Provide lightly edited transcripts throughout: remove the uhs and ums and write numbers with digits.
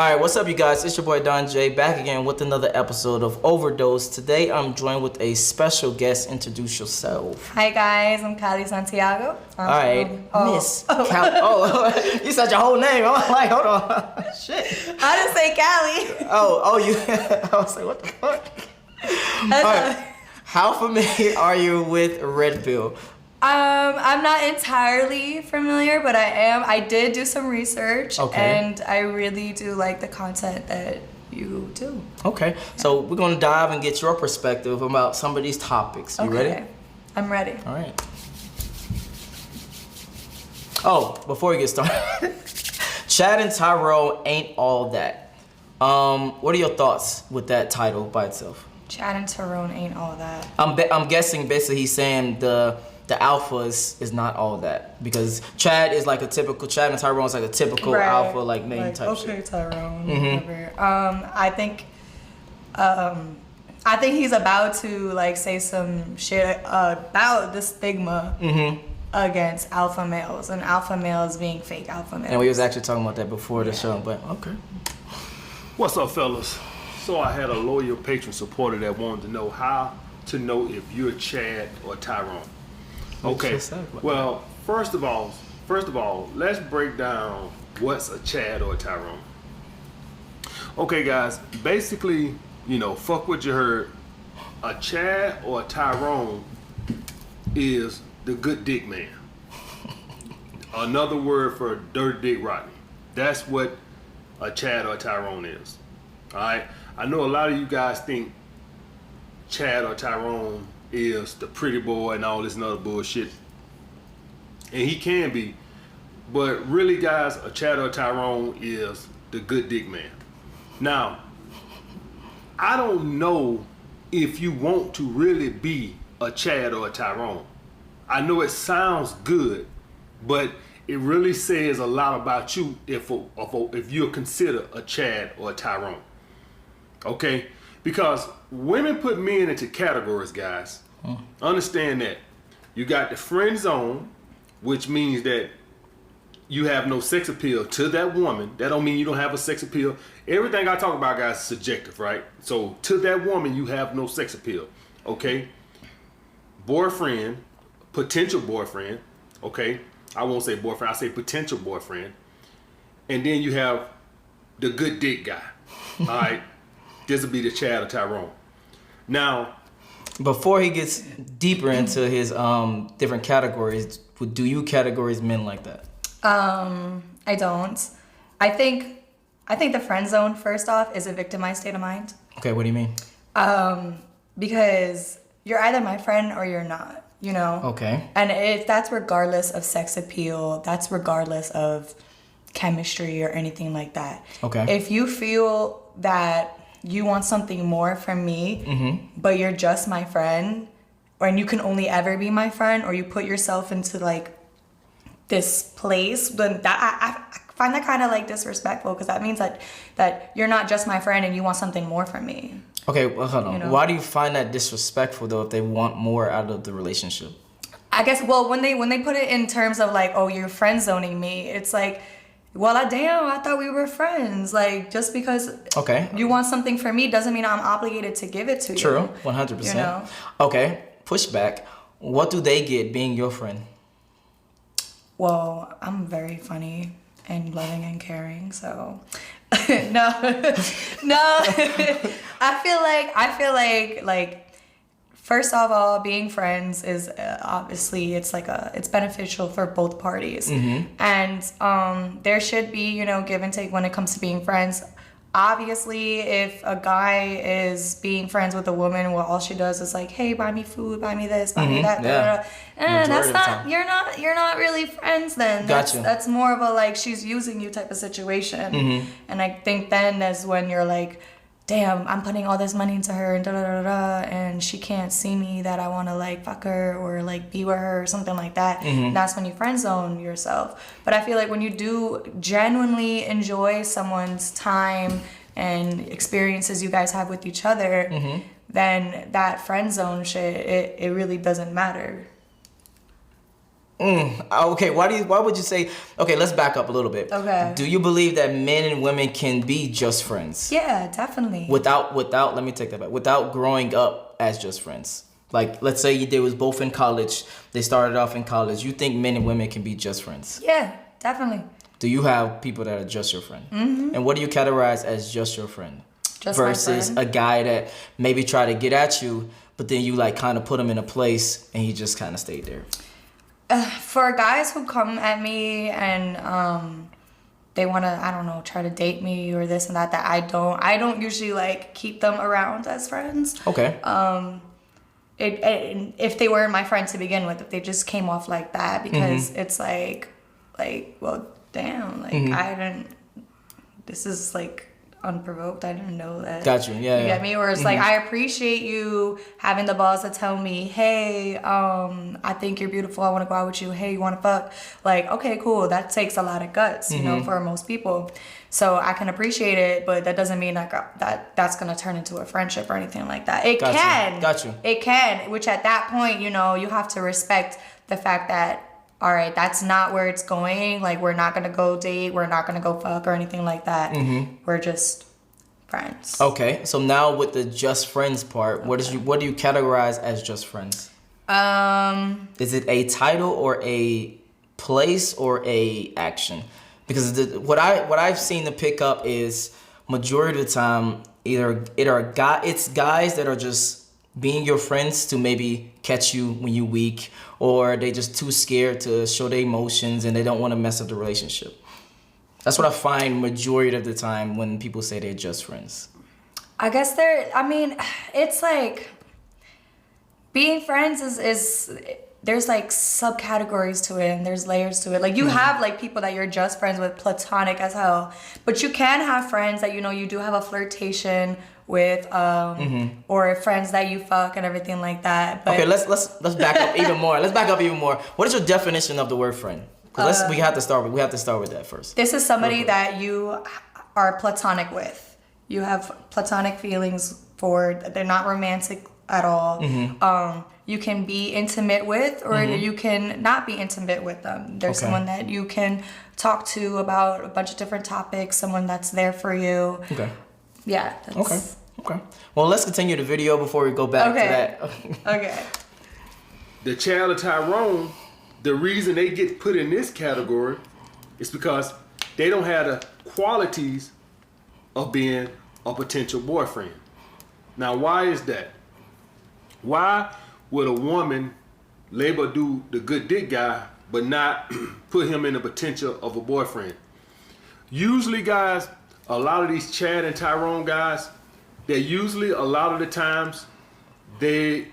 Alright, what's up you guys? It's your boy Don J back again with another episode of Overdose. Today I'm joined with a special guest. Introduce yourself. Hi guys, I'm Callie Santiago. Miss Callie. You said your whole name. I'm like, hold on. Shit. I didn't say Callie. You I was like, what the fuck? Alright. How familiar are you with Red Pill? I'm not entirely familiar, but I did do some research, and I really do like the content that you do. Okay, yeah. So we're gonna dive and get your perspective about some of these topics. You ready? I'm ready. All right. Oh, before we get started, Chad and Tyrone ain't all that. What are your thoughts with that title by itself? Chad and Tyrone ain't all that. I'm guessing basically he's saying the alpha is not all that, because Chad is like a typical, Chad and Tyrone is like a typical alpha, like main type shit. Okay, Tyrone, whatever. I think he's about to like say some shit about the stigma against alpha males and alpha males being fake alpha males. And we was actually talking about that before the show, but okay. What's up, fellas? So I had a loyal patron supporter that wanted to know how to know if you're Chad or Tyrone. Okay, well, first of all, let's break down what's a Chad or a Tyrone. Okay, guys, basically, fuck what you heard. A Chad or a Tyrone is the good dick man. Another word for dirty dick Rodney. That's what a Chad or a Tyrone is. All right, I know a lot of you guys think Chad or Tyrone is the pretty boy and all this and other bullshit, and he can be, but really, guys, a Chad or a Tyrone is the good dick man. Now, I don't know if you want to really be a Chad or a Tyrone. I know it sounds good, but it really says a lot about you if you're considered a Chad or a Tyrone. Okay? Because women put men into categories, guys. Understand that. You got the friend zone, which means that you have no sex appeal to that woman. That don't mean you don't have a sex appeal. Everything I talk about, guys, is subjective, right? So to that woman, you have no sex appeal. Okay? Boyfriend, potential boyfriend. Okay? I won't say boyfriend, I say potential boyfriend. And then you have the good dick guy. All right? This will be the Chad or Tyrone. Now, before he gets deeper into his different categories, do you categorize men like that? I don't. I think the friend zone, first off, is a victimized state of mind. Okay, what do you mean? Because you're either my friend or you're not, Okay. And that's regardless of sex appeal, that's regardless of chemistry or anything like that. Okay. If you feel that you want something more from me, but you're just my friend, and you can only ever be my friend, or you put yourself into like this place, then that I find that kind of like disrespectful, because that means that you're not just my friend and you want something more from me. Okay, well, hold on. Why do you find that disrespectful though, if they want more out of the relationship? I guess, well, when they put it in terms of like, oh, you're friend zoning me, it's like, well, I thought we were friends. Like, just because you want something from me doesn't mean I'm obligated to give it to you. True, 100%. Okay, pushback. What do they get being your friend? Well, I'm very funny and loving and caring, so no. I feel like first of all, being friends is obviously it's beneficial for both parties, and there should be give and take when it comes to being friends. Obviously, if a guy is being friends with a woman, well, all she does is like, hey, buy me food, buy me this, buy me that, and that's not you're not really friends then. Gotcha. That's more of a like she's using you type of situation, and I think then that's when you're like, damn, I'm putting all this money into her and and she can't see me that I want to like fuck her or like be with her or something like that. That's when you friend zone yourself. But I feel like when you do genuinely enjoy someone's time and experiences you guys have with each other, then that friend zone shit, it really doesn't matter. Okay, why would you say? Okay, let's back up a little bit. Okay. Do you believe that men and women can be just friends? Yeah, definitely. Without let me take that back. Without growing up as just friends. Like, let's say they was both in college. They started off in college. You think men and women can be just friends? Yeah, definitely. Do you have people that are just your friend? Mm-hmm. And what do you categorize as just your friend? Just versus my friend. a guy that maybe try to get at you, but then you like kind of put him in a place and he just kind of stayed there. For guys who come at me and they want to, I don't know, try to date me or this and that I don't usually like keep them around as friends. Okay. If they were my friend to begin with, if they just came off like that, because it's like, well, damn, like this is like unprovoked. I didn't know that. Got you. Yeah. You get me? Or it's like, I appreciate you having the balls to tell me, hey, I think you're beautiful. I want to go out with you. Hey, you want to fuck? Like, okay, cool. That takes a lot of guts, you know, for most people. So I can appreciate it, but that doesn't mean that's going to turn into a friendship or anything like that. It can. Got you. It can, which at that point, you know, you have to respect the fact that, all right, that's not where it's going. Like, we're not going to go date. We're not going to go fuck or anything like that. We're just friends. Okay. So now with the just friends part, what do you categorize as just friends? Is it a title or a place or a action? Because what I've seen to pick up is majority of the time it's guys that are just being your friends to maybe catch you when you weak, or they just too scared to show their emotions and they don't want to mess up the relationship. That's what I find majority of the time when people say they're just friends. I guess it's like being friends is there's like subcategories to it and there's layers to it. Like you have like people that you're just friends with, platonic as hell, but you can have friends that, you know, you do have a flirtation with, or friends that you fuck and everything like that. But okay, let's back up even more. Let's back up even more. What is your definition of the word friend? We have to start with that first. This is somebody that you are platonic with. You have platonic feelings for. They're not romantic at all. You can be intimate with, or you can not be intimate with them. There's someone that you can talk to about a bunch of different topics. Someone that's there for you. Okay. Yeah. Okay. Well, let's continue the video before we go back to that. Okay. The Chad or Tyrone, the reason they get put in this category is because they don't have the qualities of being a potential boyfriend. Now, why is that? Why would a woman label dude the good dick guy, but not put him in the potential of a boyfriend? Usually, guys, a lot of these Chad and Tyrone guys, they're usually a lot of the times they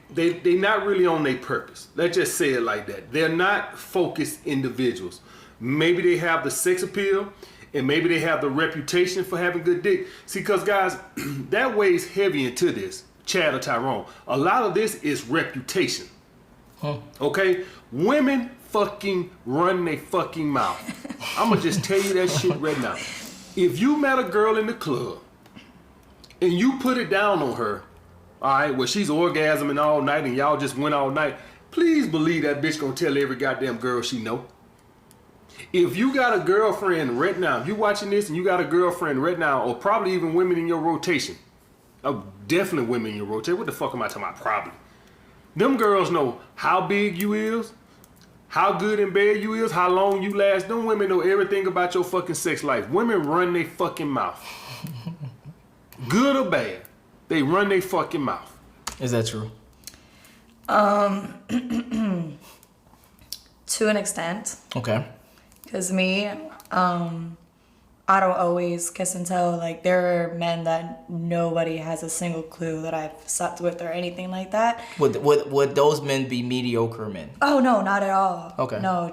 not really on their purpose. Let's just say it like that. They're not focused individuals. Maybe they have the sex appeal, and maybe they have the reputation for having good dick. See, because guys, that weighs heavy into this, Chad or Tyrone. A lot of this is reputation. Okay? Women fucking run their fucking mouth. I'm gonna just tell you that shit right now. If you met a girl in the club and you put it down on her, all right, well, she's orgasming all night and y'all just went all night, please believe that bitch gonna tell every goddamn girl she know. If you got a girlfriend right now, if you watching this and you got a girlfriend right now, or probably even women in your rotation, definitely women in your rotation, what the fuck am I talking about? Probably. Them girls know how big you is, how good in bed you is, how long you last. Them women know everything about your fucking sex life. Women run their fucking mouth. Good or bad, they run their fucking mouth. Is that true? To an extent. Okay. Because me, I don't always kiss and tell. Like, there are men that nobody has a single clue that I've slept with or anything like that. Would those men be mediocre men? Oh, no, not at all. Okay. No,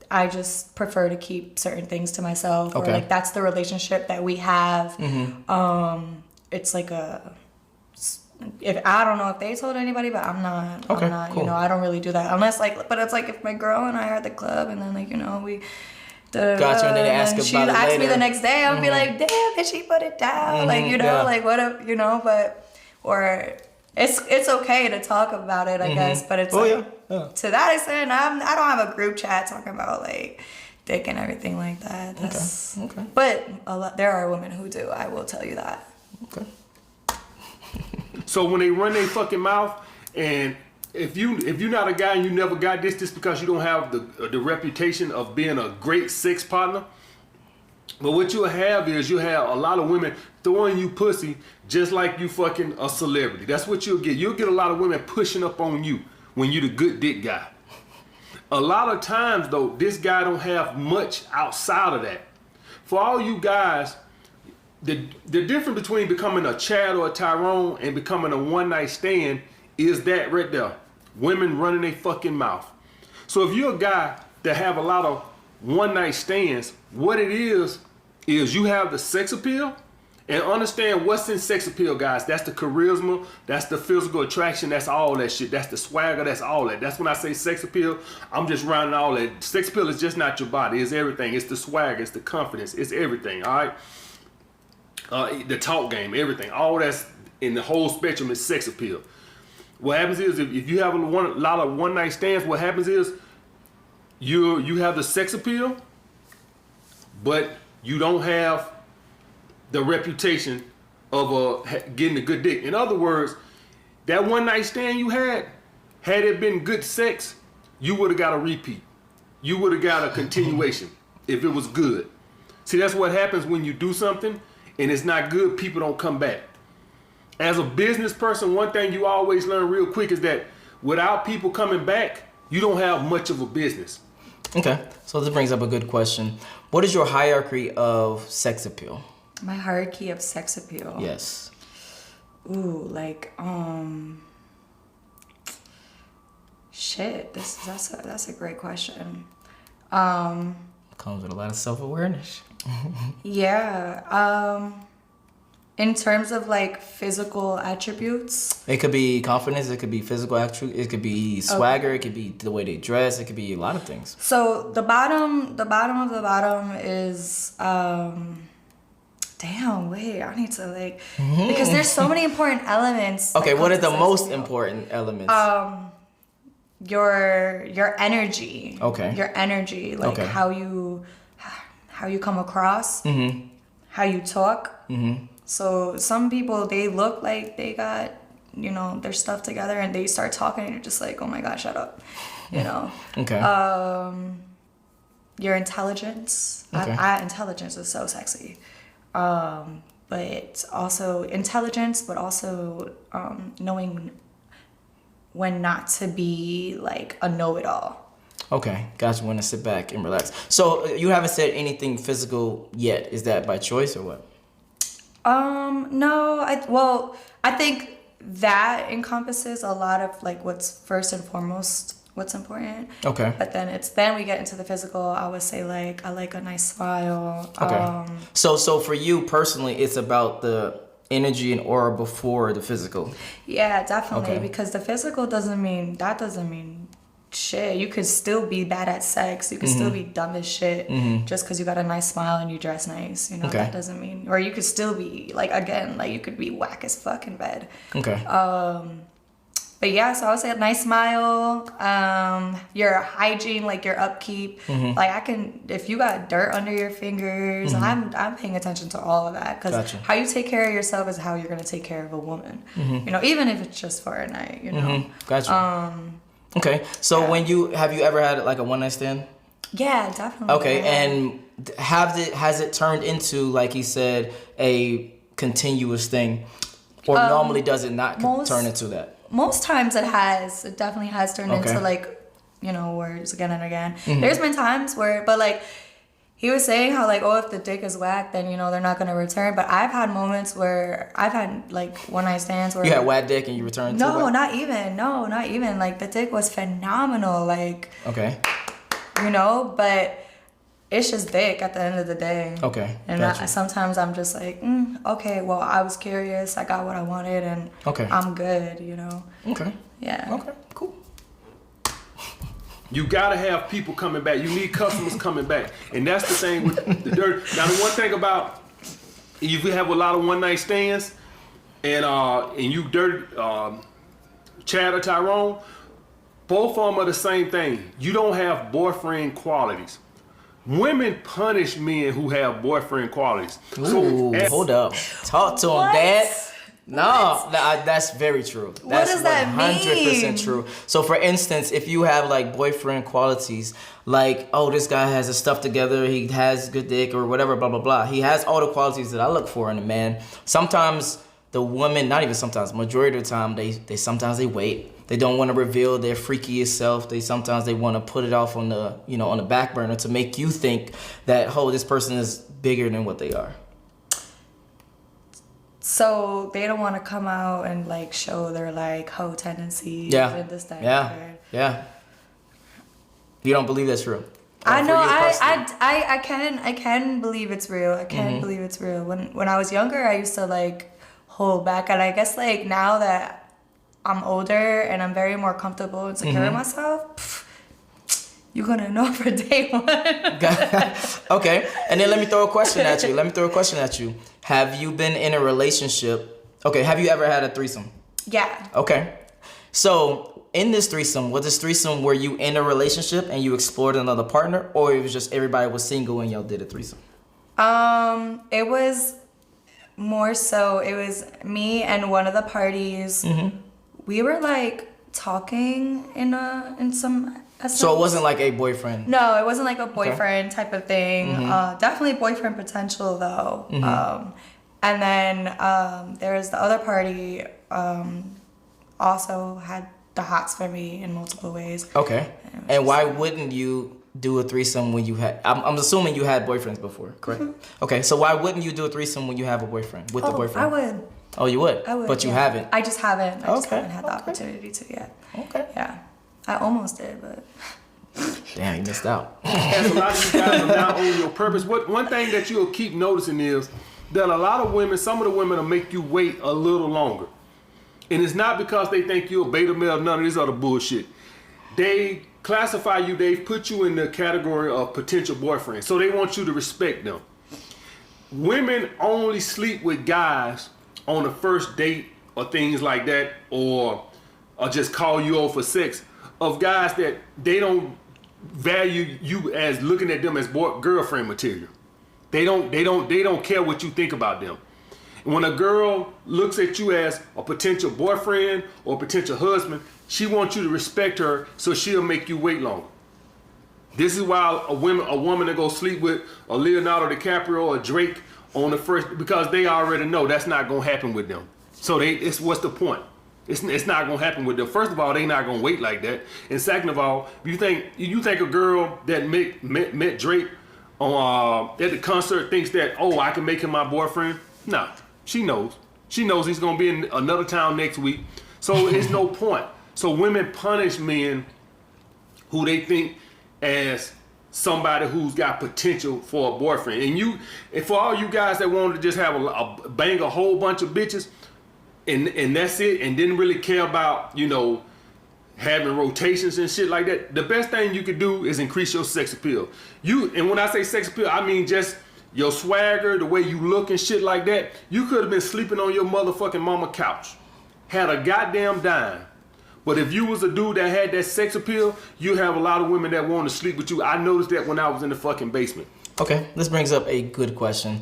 I just prefer to keep certain things to myself. Okay. Or, like, that's the relationship that we have. It's like I don't know if they told anybody, but I'm not. Okay, I'm not, cool. You know, I don't really do that. Unless, like, but it's like if my girl and I are at the club and then, like, you know, we... Gotcha, and then they ask about it later. She asked me the next day, I'll be like, damn, did she put it down? Like, you know, like, what up, you know, but, or it's okay to talk about it, I guess, but it's to that extent, I don't have a group chat talking about like dick and everything like that. That's, okay. But there are women who do. I will tell you that. Okay. So when they run their fucking mouth, and if you're not a guy and you never got this because you don't have the reputation of being a great sex partner. But what you'll have is you'll have a lot of women throwing you pussy just like you fucking a celebrity. That's what you'll get. You'll get a lot of women pushing up on you when you're the good dick guy. A lot of times though, this guy don't have much outside of that. For all you guys, the difference between becoming a Chad or a Tyrone and becoming a one-night stand is that right there. Women running their fucking mouth. So if you're a guy that have a lot of one-night stands, what it is you have the sex appeal, and understand what's in sex appeal, guys. That's the charisma, that's the physical attraction, that's all that shit. That's the swagger, that's all that. That's when I say sex appeal, I'm just rounding all that. Sex appeal is just not your body, it's everything. It's the swagger, it's the confidence, it's everything, all right? The talk game, everything. All that's in the whole spectrum is sex appeal. What happens is if you have a lot of one-night stands, what happens is you have the sex appeal, but you don't have the reputation of getting a good dick. In other words, that one-night stand you had it been good sex, you would have got a repeat. You would have got a continuation if it was good. See, that's what happens when you do something and it's not good, people don't come back. As a business person, one thing you always learn real quick is that without people coming back, you don't have much of a business. Okay, so this brings up a good question. What is your hierarchy of sex appeal? My hierarchy of sex appeal? Yes. Ooh, like, shit, that's a great question. Comes with a lot of self-awareness. Yeah, in terms of like physical attributes, it could be confidence, it could be physical attributes, it could be swagger, it could be the way they dress, it could be a lot of things. So the bottom of the bottom is damn, wait, I need to like because there's so many important elements. Okay, what are the most important elements? Your energy. Okay. Your energy, like how you come across, how you talk. So some people, they look like they got, their stuff together, and they start talking and you're just like, oh my God, shut up, Okay. Your intelligence. Okay. Intelligence is so sexy. But also intelligence, but also knowing when not to be like a know-it-all. Okay, gotcha. Want to sit back and relax. So you haven't said anything physical yet. Is that by choice or what? No, I think that encompasses a lot of like what's first and foremost what's important. Okay. But then we get into the physical. I would say like I like a nice smile. Okay. So for you personally, it's about the energy and aura before the physical. Yeah, definitely. Okay. Because the physical doesn't mean shit. You could still be bad at sex. You could still be dumb as shit just because you got a nice smile and you dress nice. Okay. That doesn't mean, or you could still be like, again, like you could be whack as fuck in bed. Okay. But yeah, so I would say a nice smile, your hygiene, like your upkeep. Like if you got dirt under your fingers, I'm paying attention to all of that. Because how you take care of yourself is how you're going to take care of a woman. Even if it's just for a night, Gotcha. Okay, so have you ever had like a one night stand? Yeah, definitely. Okay, and has it turned into, like he said, a continuous thing, or normally does it not turn into that? Most times it has. It definitely has turned into like, words again and again. There's been times where, but like, he was saying how like, if the dick is whack, then they're not gonna return. But I've had moments where I've had like one night stands where you had whack dick and you returned. No, not even. Like the dick was phenomenal. Like but it's just dick at the end of the day. Okay. And sometimes I'm just like, okay, well I was curious, I got what I wanted, and I'm good. Okay. Yeah. Okay. Cool. You gotta have people coming back. You need customers coming back, and that's the thing with the dirt. Now, the one thing about if you have a lot of one night stands, and you dirty Chad or Tyrone, both of them are the same thing. You don't have boyfriend qualities. Women punish men who have boyfriend qualities. Ooh, hold up. Talk to him, Dad. No, that's very true. That's what does that 100% mean? true. So for instance, if you have like boyfriend qualities, like, oh, this guy has his stuff together, he has good dick or whatever, blah, blah, blah. He has all the qualities that I look for in a man. Sometimes the woman, not even sometimes, majority of the time, they sometimes they wait. They don't want to reveal their freakiest self. Sometimes they want to put it off on the, on the back burner to make you think that, oh, this person is bigger than what they are. So they don't want to come out and like show their like hoe tendencies and this, that, and Yeah. You don't believe that's real? I know. I can believe it's real. I can believe it's real. When I was younger, I used to like hold back, and I guess like now that I'm older and I'm very more comfortable and secure in myself, you're gonna know for day one. Okay, and then let me throw a question at you. Have you been in a relationship? Okay, have you ever had a threesome? Yeah. Okay, so in this threesome, were you in a relationship and you explored another partner, or it was just everybody was single and y'all did a threesome? It was more so. It was me and one of the parties. We were like talking in some essence. So it wasn't like a boyfriend? No, it wasn't like a boyfriend type of thing. Definitely boyfriend potential though. And then there was the other party also had the hots for me in multiple ways. Okay. And why wouldn't you do a threesome when you had... I'm assuming you had boyfriends before, correct? Okay, so why wouldn't you do a threesome when you have a boyfriend, with the boyfriend? I would. Oh, you would? I would, but you yeah. haven't? I just haven't. I just haven't had the opportunity to yet. Okay. Yeah. I almost did, but... Damn, you missed out. As a lot of you guys are not on your purpose. One thing that you'll keep noticing is that a lot of women, some of the women will make you wait a little longer. And it's not because they think you're a beta male, none of this other bullshit. They classify you, they've put you in the category of potential boyfriend. So they want you to respect them. Women only sleep with guys on the first date or things like that, or just call you over for sex, of guys that they don't value you as looking at them as girlfriend material. They don't care what you think about them. When a girl looks at you as a potential boyfriend or potential husband, she wants you to respect her, so she'll make you wait longer. This is why a woman that go sleep with a Leonardo DiCaprio or Drake on the first, because they already know that's not gonna happen with them. So what's the point? It's not gonna happen with them. First of all, they not gonna wait like that. And second of all, you think a girl that met Drake on at the concert thinks that, oh, I can make him my boyfriend? Nah, she knows. She knows he's gonna be in another town next week. So it's no point. So women punish men who they think as somebody who's got potential for a boyfriend. And for all you guys that wanted to just have bang a whole bunch of bitches and that's it, and didn't really care about, having rotations and shit like that, the best thing you could do is increase your sex appeal. And when I say sex appeal, I mean just your swagger, the way you look and shit like that. You could have been sleeping on your motherfucking mama couch, had a goddamn dime. But if you was a dude that had that sex appeal, you have a lot of women that want to sleep with you. I noticed that when I was in the fucking basement. Okay, this brings up a good question.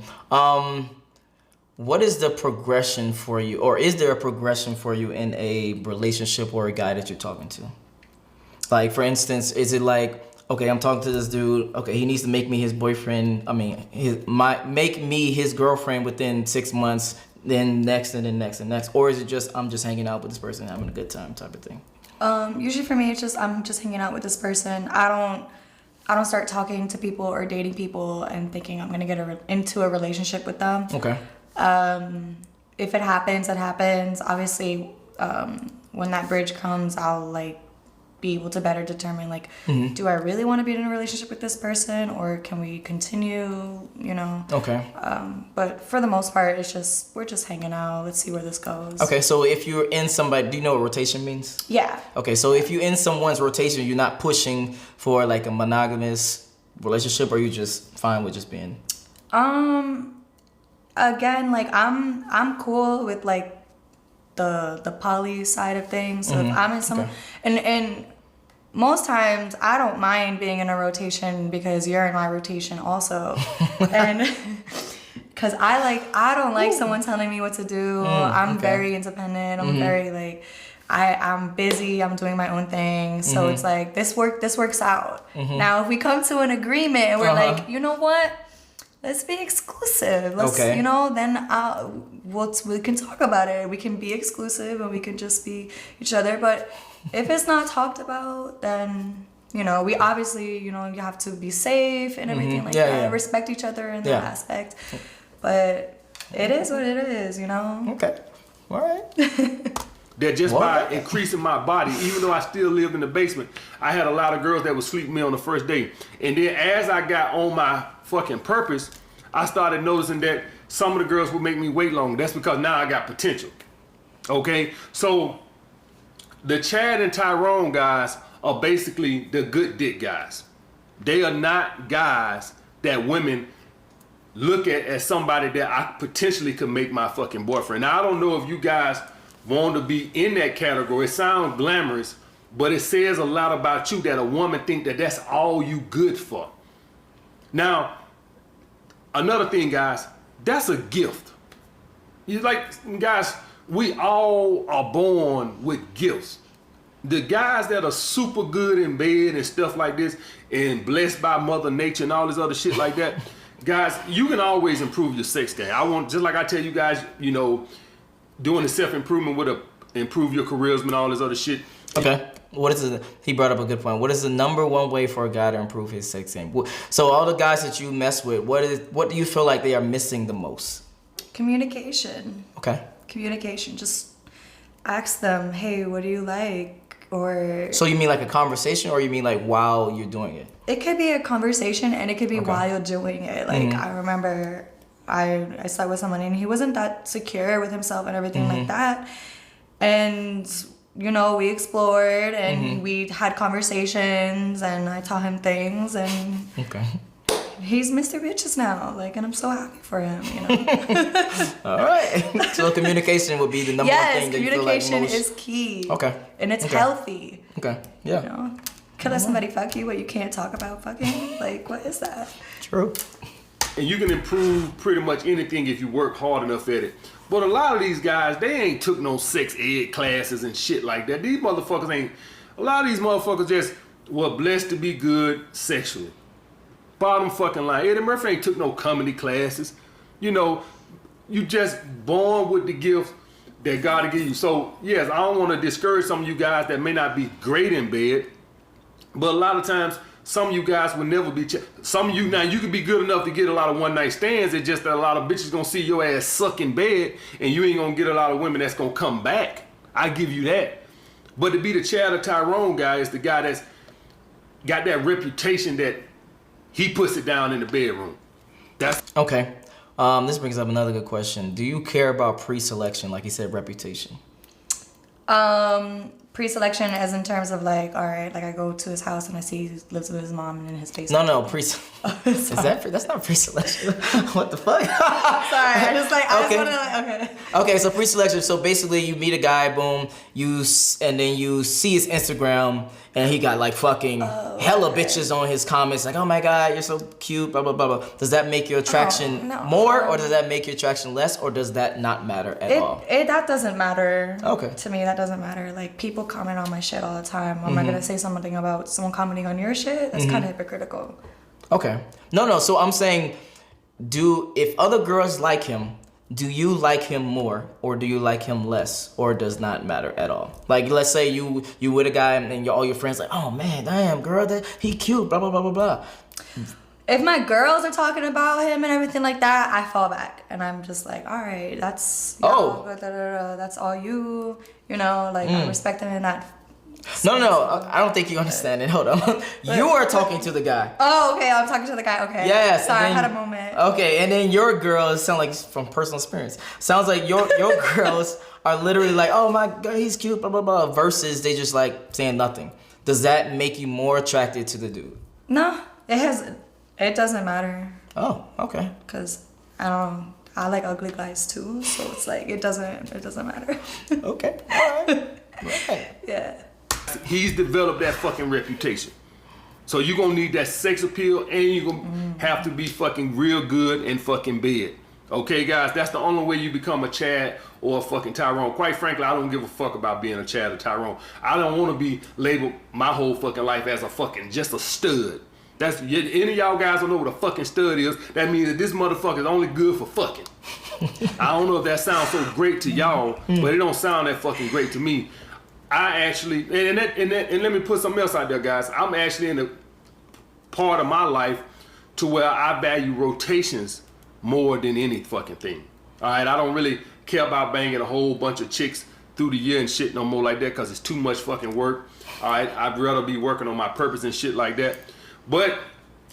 What is the progression for you, or is there a progression for you in a relationship or a guy that you're talking to? Like, for instance, is it like, okay, I'm talking to this dude, okay, he needs to make me his boyfriend, make me his girlfriend within 6 months, then next, and then next, and next? Or is it just, I'm just hanging out with this person, having a good time type of thing? Usually for me, it's just, I'm just hanging out with this person. I don't start talking to people or dating people and thinking I'm going to get into a relationship with them. Okay. If it happens, it happens. Obviously, when that bridge comes, I'll be able to better determine do I really want to be in a relationship with this person, or can we continue, Okay. But for the most part, we're just hanging out. Let's see where this goes. Okay, so if you're in somebody, do you know what rotation means? Yeah. Okay, so if you're in someone's rotation, you're not pushing for a monogamous relationship, or you just fine with just being? Again, I'm cool with the poly side of things. So if I'm in some, and most times I don't mind being in a rotation because you're in my rotation also, and because I don't like someone telling me what to do. I'm very independent. I'm very like. I'm busy, I'm doing my own thing. So it's like this works out. Now if we come to an agreement and we're like, you know what? Let's be exclusive. Let's then we can talk about it. We can be exclusive and we can just be each other. But if it's not talked about, then we obviously, you have to be safe and everything like that. Yeah. Respect each other in that aspect. But it is what it is, Okay. All right. That just by increasing my body, even though I still lived in the basement, I had a lot of girls that would sleep with me on the first day. And then as I got on my fucking purpose, I started noticing that some of the girls would make me wait longer. That's because now I got potential. Okay? So the Chad and Tyrone guys are basically the good dick guys. They are not guys that women look at as somebody that I potentially could make my fucking boyfriend. Now, I don't know if you guys want to be in that category. It sounds glamorous, but it says a lot about you that a woman think that that's all you good for. Now, another thing, guys, that's a gift. Guys, we all are born with gifts. The guys that are super good in bed and stuff like this and blessed by Mother Nature and all this other shit like that, guys, you can always improve your sex game. Just like I tell you guys, doing the self-improvement would improve your charisma and all this other shit. Okay. He brought up a good point. What is the number one way for a guy to improve his sex game? So all the guys that you mess with, what do you feel like they are missing the most? Communication. Okay. Communication. Just ask them, hey, what do you like? Or. So you mean like a conversation, or you mean like while you're doing it? It could be a conversation and it could be while you're doing it. Like I remember I slept with someone and he wasn't that secure with himself and everything like that. And, we explored and we had conversations and I taught him things and he's Mr. Bitches now. And I'm so happy for him, All right. So communication would be the number one thing that you feel like most. Communication is key. Okay. And it's healthy. Okay. Yeah. Can let somebody fuck you but you can't talk about fucking? What is that? True. And you can improve pretty much anything if you work hard enough at it. But a lot of these guys, they ain't took no sex ed classes and shit like that. A lot of these motherfuckers just were blessed to be good sexually. Bottom fucking line. Eddie Murphy ain't took no comedy classes. You just born with the gift that God give you. So, yes, I don't want to discourage some of you guys that may not be great in bed. But a lot of times, some of you guys will never be. Some of you now, you can be good enough to get a lot of one night stands. It's just that a lot of bitches gonna see your ass suck in bed, and you ain't gonna get a lot of women that's gonna come back. I give you that. But to be the Chad or Tyrone guy is the guy that's got that reputation that he puts it down in the bedroom. That's okay. This brings up another good question. Do you care about pre-selection, like you said, reputation? Pre-selection as in terms of all right, I go to his house and I see he lives with his mom and in his basement. No, that's not pre-selection. What the fuck? Sorry, I just want to Okay, so pre-selection. So basically, you meet a guy, boom, and then you see his Instagram, and he got fucking hella bitches on his comments, oh my god, you're so cute, blah blah blah blah. Does that make your attraction more, or does that make your attraction less, or does that not matter at all? That doesn't matter. Okay. To me, that doesn't matter. People comment on my shit all the time. I'm not gonna say something about someone commenting on your shit. That's kind of hypocritical. Okay. No. So I'm saying, if other girls like him, do you like him more, or do you like him less, or does not matter at all? Let's say you with a guy and all your friends oh man, damn girl, that he cute, blah blah blah blah blah. If my girls are talking about him and everything like that, I fall back and I'm just all right, that's that's all you, I'm respecting him in that. No, I don't think you understand it. Hold on. You are talking to the guy. Oh, okay. I'm talking to the guy. Okay. Yes. Sorry, I had a moment. Okay, and then your girls sound like from personal experience. Sounds like your girls are literally oh my god, he's cute, blah blah blah. Versus they just saying nothing. Does that make you more attracted to the dude? No, it doesn't matter. Oh, okay. Because I don't. I like ugly guys too, so it's like it doesn't matter. Okay. All right. Yeah. He's developed that fucking reputation. So you're gonna need that sex appeal, and you're gonna have to be fucking real good in fucking bed. Okay, guys, that's the only way you become a Chad or a fucking Tyrone. Quite frankly, I don't give a fuck about being a Chad or Tyrone. I don't want to be labeled my whole fucking life as a fucking just a stud. That's any of y'all guys don't know what a fucking stud is. That means that this motherfucker is only good for fucking. I don't know if that sounds so great to y'all, but it don't sound that fucking great to me. I actually, and let me put something else out there, guys. I'm actually in a part of my life to where I value rotations more than any fucking thing. All right, I don't really care about banging a whole bunch of chicks through the year and shit no more like that, because it's too much fucking work. All right, I'd rather be working on my purpose and shit like that. But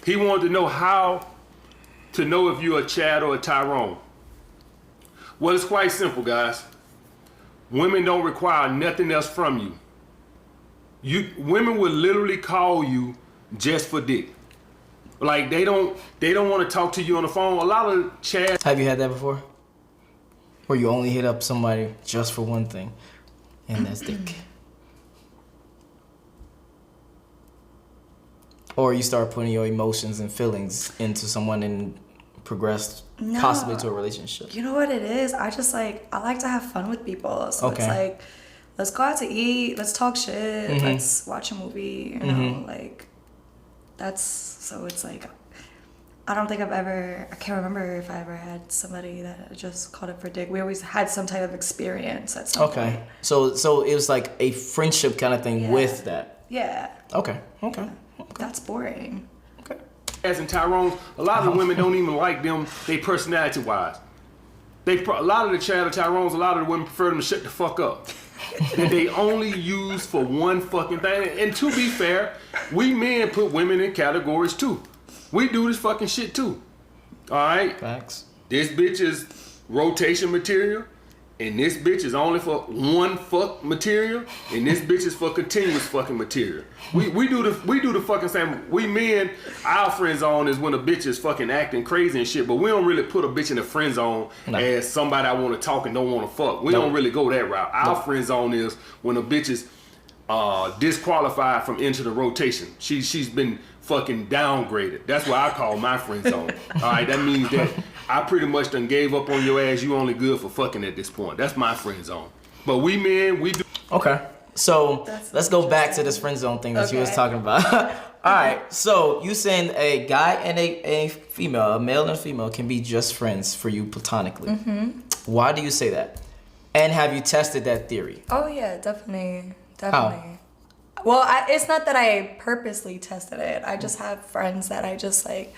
he wanted to know how to know if you're a Chad or a Tyrone. Well, it's quite simple, guys. Women don't require nothing else from you. Women will literally call you just for dick. Like they don't want to talk to you on the phone. A lot of Chads. Have you had that before? Where you only hit up somebody just for one thing, and that's dick. Or you start putting your emotions and feelings into someone and progress possibly to a relationship. You know what it is? I like to have fun with people. So it's like, let's go out to eat, let's talk shit, let's watch a movie, you know, like so it's like, I don't think I can't remember if I ever had somebody that just called it for dick. We always had some type of experience at some point. So it was like a friendship kind of thing with that. Yeah. Okay. That's boring. Okay. As in Tyrone, a lot of the women don't even like them, they personality wise. A lot of the Chad or Tyrones, a lot of the women prefer them to shut the fuck up. That they only use for one fucking thing. And to be fair, we men put women in categories too. We do this fucking shit too. Alright? Facts. This bitch is rotation material, and this bitch is only for one fuck material, and this bitch is for continuous fucking material. We do the fucking same. We men, our friend zone is when a bitch is fucking acting crazy and shit, but we don't really put a bitch in the friend zone as somebody I want to talk and don't want to fuck. We don't really go that route. Our friend zone is when a bitch is disqualified from into the rotation. She's been fucking downgraded. That's what I call my friend zone. Alright, that means that I pretty much done gave up on your ass. You only good for fucking at this point. That's my friend zone. But we men, we do. Okay. So let's go back to this friend zone thing that you was talking about. All right. So you saying a guy and a female, a male and a female, can be just friends for you platonically. Why do you say that? And have you tested that theory? Oh yeah, definitely. How? Well, it's not that I purposely tested it. I just have friends that I just like.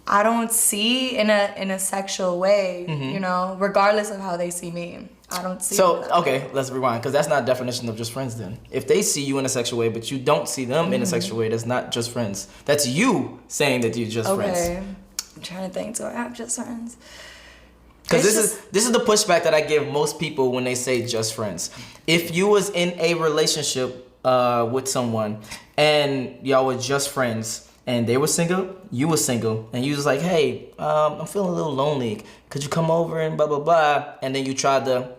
I don't see in a sexual way, you know, regardless of how they see me. I don't see. So okay, let's rewind, because that's not a definition of just friends. Then, if they see you in a sexual way, but you don't see them in a sexual way, that's not just friends. That's you saying that you're just friends. Okay, I'm trying to think. Do I have just friends? Because this is the pushback that I give most people when they say just friends. If you was in a relationship with someone and y'all were just friends, and they were single, you were single, and you was like, hey, I'm feeling a little lonely. Could you come over and blah, blah, blah. And then you tried to,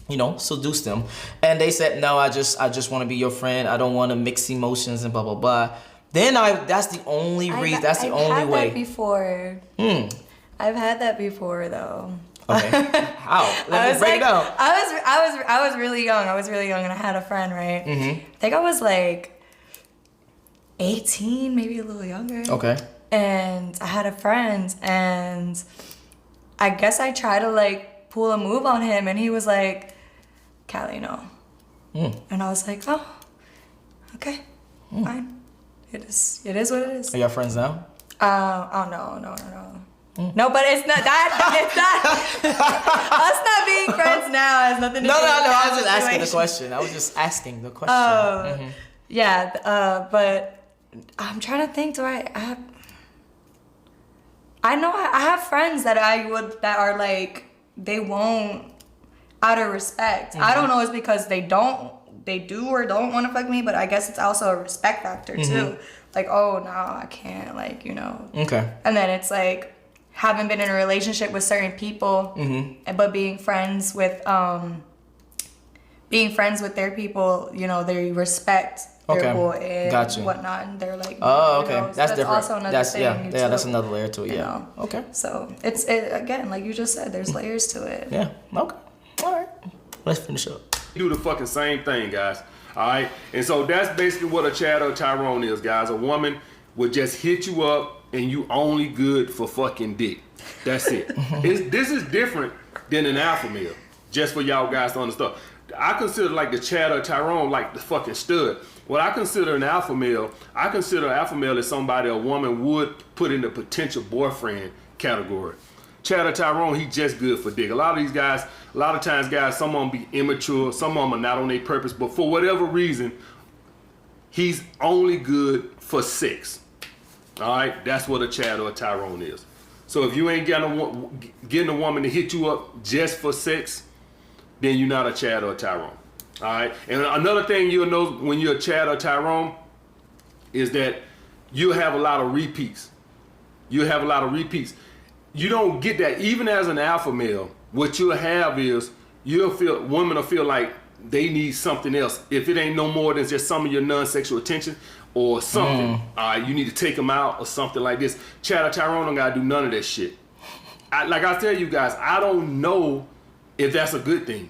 you know, seduce them. And they said, no, I just want to be your friend. I don't want to mix emotions and blah, blah, blah. Then that's the only reason, that's the only way. I've had that before. I've had that before, though. Okay. How? Let me break it down. I was really young. And I had a friend, right? I think I was like 18, maybe a little younger. Okay. And I had a friend, and I guess I tried to like pull a move on him, and he was like, Callie, no. And I was like, oh, okay, fine. It is what it is. Are y'all friends now? Oh, no. No, but it's not that. It's not. Us not being friends now has nothing to do with I was just asking the question. I was just asking the question. Yeah, but I'm trying to think. I know I have friends that are like, they won't, out of respect. I don't know, it's because they do or don't want to fuck me, but I guess it's also a respect factor too. Like, oh no, I can't, like, you know. Okay. And then it's like, haven't been in a relationship with certain people, but being friends with their people, you know, they respect their boy and whatnot, and they're like, oh, okay, you know, so that's different. Also another thing, yeah, that's another layer to it. Yeah. Know? Okay. So it's again, like you just said, there's layers to it. Yeah. Okay. All right. Let's finish up. Do the fucking same thing, guys. All right, and so that's basically what a Chad or Tyrone is, guys. A woman would just hit you up and you only good for fucking dick. That's it. This is different than an alpha male. Just for y'all guys to understand. I consider like the Chad or Tyrone like the fucking stud. What I consider an alpha male, I consider an alpha male as somebody a woman would put in the potential boyfriend category. Chad or Tyrone, he just good for dick. A lot of these guys, a lot of times guys, some of them be immature, some of them are not on their purpose, but for whatever reason, he's only good for sex. All right, that's what a Chad or a Tyrone is. So if you ain't getting a woman to hit you up just for sex, then you're not a Chad or a Tyrone. All right, and another thing you'll know when you're a Chad or Tyrone is that you'll have a lot of repeats. You'll have a lot of repeats. You don't get that even as an alpha male. What you'll have is women will feel like they need something else. If it ain't no more than just some of your non-sexual attention or something, all right, you need to take them out or something like this. Chad or Tyrone don't gotta do none of that shit. Like I tell you guys, I don't know if that's a good thing.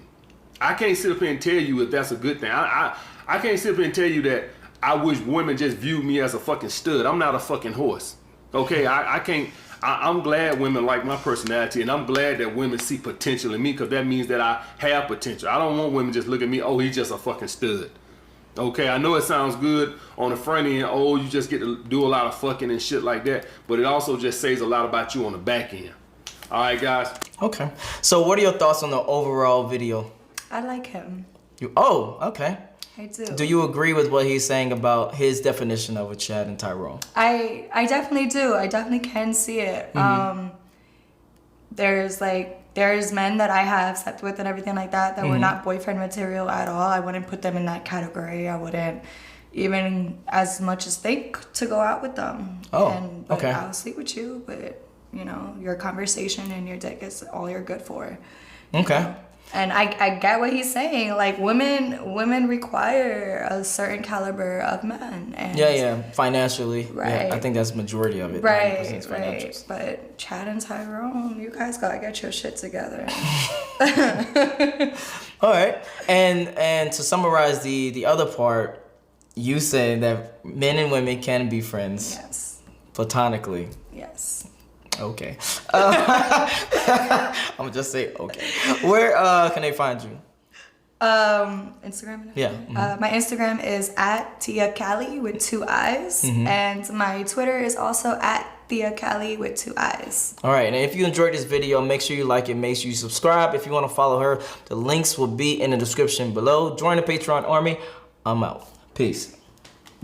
I can't sit up here and tell you if that's a good thing. I can't sit up here and tell you that I wish women just view me as a fucking stud. I'm not a fucking horse. Okay, I can't. I'm glad women like my personality, and I'm glad that women see potential in me, because that means that I have potential. I don't want women just look at me, oh, he's just a fucking stud. Okay, I know it sounds good on the front end, oh, you just get to do a lot of fucking and shit like that, but it also just says a lot about you on the back end. All right, guys? Okay. So what are your thoughts on the overall video? I like him. Okay. I do. Do you agree with what he's saying about his definition of a Chad and Tyrone? I definitely do. I definitely can see it. There's men that I have slept with and everything like that were not boyfriend material at all. I wouldn't put them in that category. I wouldn't even as much as think to go out with them. But okay. I'll sleep with you, but you know, your conversation and your dick is all you're good for. Okay. You know? And I get what he's saying. Like women require a certain caliber of men. And yeah, financially. Right. Yeah, I think that's the majority of it. Right. But Chad and Tyrone, you guys gotta get your shit together. All right. And to summarize the other part, you say that men and women can be friends. Yes. Platonically. Yes. Okay. I'm gonna just say okay. Where can they find you? Instagram. Yeah. My Instagram is @TiaCali with 2 eyes, and my Twitter is also @TiaCali with 2 eyes. All right, and if you enjoyed this video, make sure you like it, make sure you subscribe. If you want to follow her, the links will be in the description below. Join the Patreon army. I'm out. Peace.